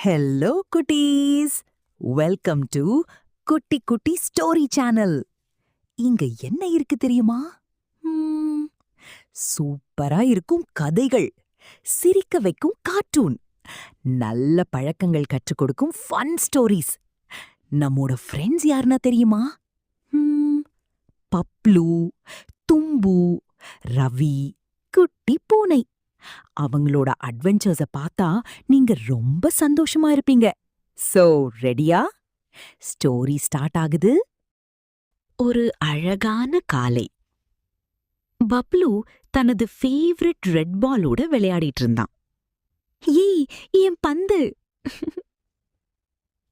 Hello குட்டீஸ், welcome to குட்டி குட்டி ஸ்டோரி சேனல். இங்க என்ன இருக்கு தெரியுமா? சூப்பரா இருக்கும் கதைகள், சிரிக்க வைக்கும் கார்ட்டூன், நல்ல பழக்கங்கள் கற்றுக் கொடுக்கும் ஃபன் ஸ்டோரிஸ். நம்மோட ஃப்ரெண்ட்ஸ் யாருன்னா தெரியுமா? பப்ளு, தும்பு, ரவி, குட்டி பூனை. அவங்களோட அட்வென்ச்சர்ஸ பார்த்தா நீங்க ரொம்ப சந்தோஷமா இருப்பீங்க. சோ ரெடியா? ஸ்டோரி ஸ்டார்ட் ஆகுது. ஒரு அழகான காலை. பப்ளு தனது ஃபேவரட் ரெட் பாலோட விளையாடிட்டு இருந்தான். ஏய், என் பந்து!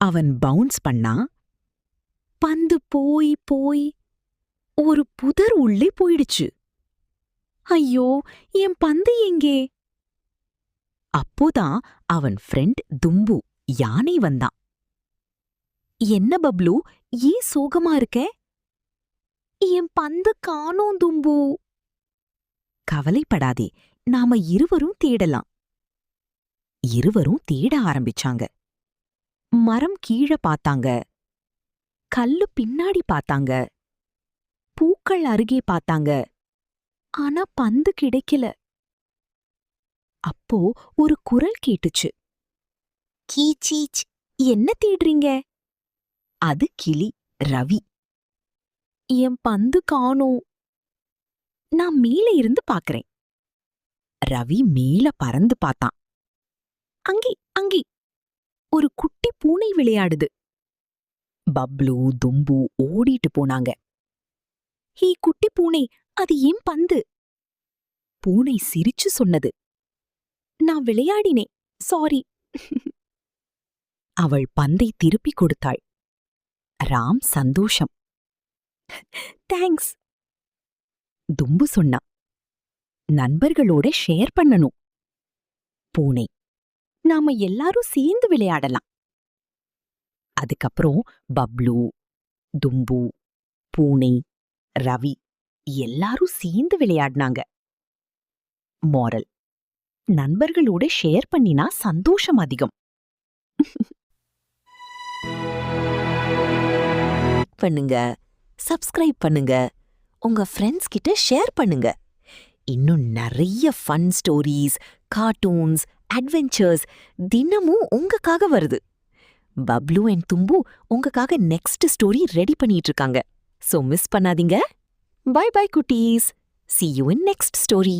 அவன் பவுன்ஸ் பண்ணா. பந்து போய் போய் ஒரு புதர் உள்ளே போயிடுச்சு. ஐயோ, என் பந்து எங்கே? அப்போதான் அவன் ஃப்ரெண்ட் தும்பு யானை வந்தான். என்ன பப்ளு, ஏன் சோகமா இருக்க? என் பந்து காணோம் தும்பு. கவலைப்படாதே, நாம இருவரும் தேடலாம். இருவரும் தேட ஆரம்பிச்சாங்க. மரம் கீழே பார்த்தாங்க, கல்லு பின்னாடி பார்த்தாங்க, பூக்கள் அருகே பார்த்தாங்க. ஆனா பந்து கிடைக்கல. அப்போ ஒரு குரல் கேட்டுச்சு. கீச்சீச், என்ன தேடுறீங்க? அது கிளி ரவி. என் பந்து காணோம். நான் மேல இருந்து பாக்குறேன். ரவி மேல பறந்து பார்த்தான். அங்கே அங்கே ஒரு குட்டி பூனை விளையாடுது. பப்ளு தும்பு ஓடிட்டு போனாங்க. ஹே குட்டி பூனை, அது ஏன் பந்து? பூனை சிரிச்சு சொன்னது. நான் விளையாடினேன், சாரி. அவள் பந்தை திருப்பிக் கொடுத்தாள். ராம் சந்தோஷம். தேங்க்ஸ். தும்பு சொன்னா. நண்பர்களோட ஷேர் பண்ணணும். பூனை, நாம எல்லாரும் சேர்ந்து விளையாடலாம். அதுக்கப்புறம் பப்ளு, தும்பு, பூனை, ரவி எல்லாரும் சேர்ந்து விளையாடினாங்க. மோரல், நண்பர்களோட ஷேர் பண்ணினா சந்தோஷம் அதிகம். பண்ணுங்க, சப்ஸ்கிரைப் பண்ணுங்க, உங்க ஃப்ரெண்ட்ஸ் கிட்ட ஷேர் பண்ணுங்க. இன்னும் நிறைய ஃபன் ஸ்டோரீஸ், கார்ட்டூன்ஸ், அட்வென்ச்சர்ஸ் தினமும் உங்களுக்காக வருது. பப்ளு அண்ட் தும்பு உங்களுக்காக நெக்ஸ்ட் ஸ்டோரி ரெடி பண்ணிட்டு இருக்காங்க. சோ மிஸ் பண்ணாதீங்க. பை பை குட்டீஸ். See you in next story.